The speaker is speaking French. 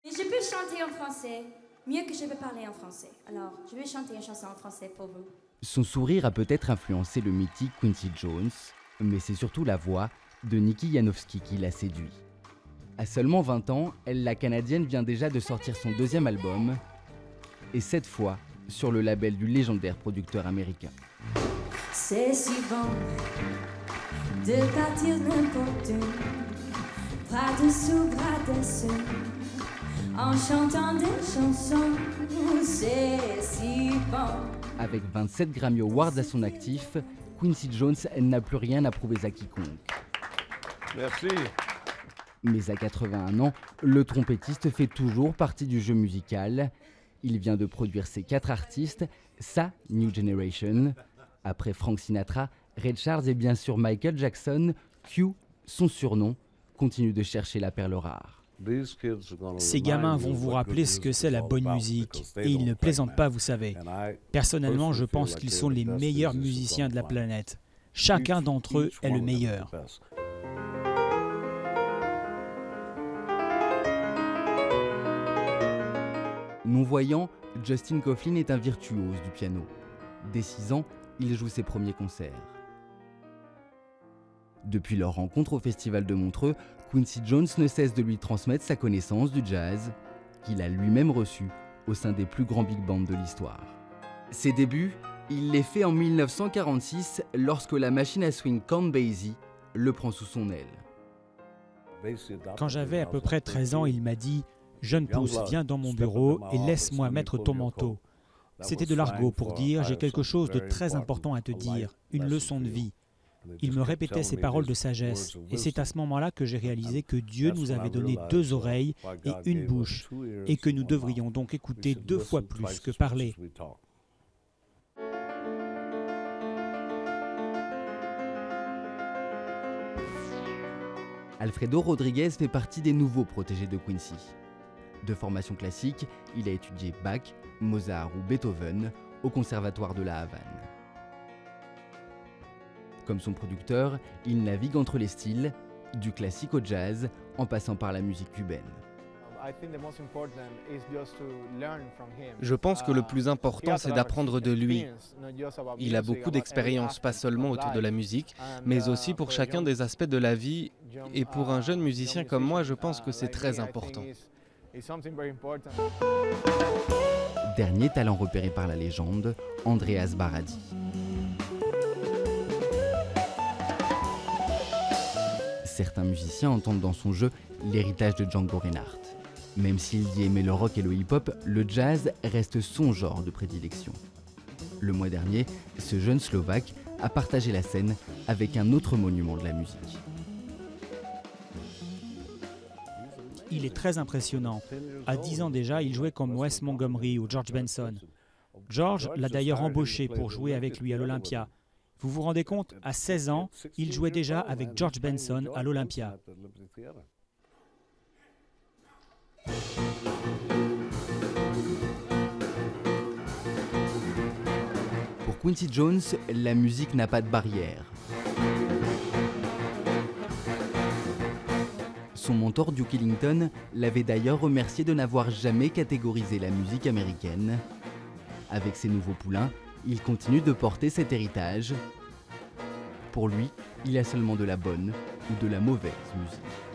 Et je peux chanter en français, mieux que je peux parler en français. Alors, je vais chanter une chanson en français pour vous. Son sourire a peut-être influencé le mythique Quincy Jones, mais c'est surtout la voix de Nikki Janowski qui l'a séduit. À seulement 20 ans, la Canadienne vient déjà de sortir son deuxième album, et cette fois sur le label du légendaire producteur américain. C'est si bon de partir n'importe où, bras dessous, bras dessous, en chantant des chansons, c'est si bon. Avec 27 Grammy Awards à son actif, Quincy Jones n'a plus rien à prouver à quiconque. Merci. Mais à 81 ans, le trompettiste fait toujours partie du jeu musical. Il vient de produire ses 4 artistes, sa New Generation. Après Frank Sinatra, Ray Charles et bien sûr Michael Jackson, Q, son surnom, continue de chercher la perle rare. Ces gamins vont vous rappeler ce que c'est la bonne musique, et ils ne plaisantent pas, vous savez. Personnellement, je pense qu'ils sont les meilleurs musiciens de la planète. Chacun d'entre eux est le meilleur. Non-voyant, Justin Coughlin est un virtuose du piano. Dès 6 ans, il joue ses premiers concerts. Depuis leur rencontre au Festival de Montreux, Quincy Jones ne cesse de lui transmettre sa connaissance du jazz, qu'il a lui-même reçu au sein des plus grands big bands de l'histoire. Ses débuts, il les fait en 1946 lorsque la machine à swing Count Basie le prend sous son aile. Quand j'avais à peu près 13 ans, il m'a dit « Jeune pousse, viens dans mon bureau et laisse-moi mettre ton manteau ». C'était de l'argot pour dire « J'ai quelque chose de très important à te dire, une leçon de vie ». Il me répétait ces paroles de sagesse, et c'est à ce moment-là que j'ai réalisé que Dieu nous avait donné 2 oreilles et une bouche, et que nous devrions donc écouter 2 fois plus que parler. Alfredo Rodriguez fait partie des nouveaux protégés de Quincy. De formation classique, il a étudié Bach, Mozart ou Beethoven au Conservatoire de la Havane. Comme son producteur, il navigue entre les styles, du classique au jazz, en passant par la musique cubaine. Je pense que le plus important, c'est d'apprendre de lui. Il a beaucoup d'expérience, pas seulement autour de la musique, mais aussi pour chacun des aspects de la vie. Et pour un jeune musicien comme moi, je pense que c'est très important. Dernier talent repéré par la légende, Andreas Baradi. Certains musiciens entendent dans son jeu l'héritage de Django Reinhardt. Même s'il dit aimer le rock et le hip-hop, le jazz reste son genre de prédilection. Le mois dernier, ce jeune Slovaque a partagé la scène avec un autre monument de la musique. Il est très impressionnant. À 10 ans déjà, il jouait comme Wes Montgomery ou George Benson. George l'a d'ailleurs embauché pour jouer avec lui à l'Olympia. Vous vous rendez compte, à 16 ans, il jouait déjà avec George Benson à l'Olympia. Pour Quincy Jones, la musique n'a pas de barrière. Son mentor Duke Ellington l'avait d'ailleurs remercié de n'avoir jamais catégorisé la musique américaine. Avec ses nouveaux poulains, il continue de porter cet héritage. Pour lui, il y a seulement de la bonne ou de la mauvaise musique.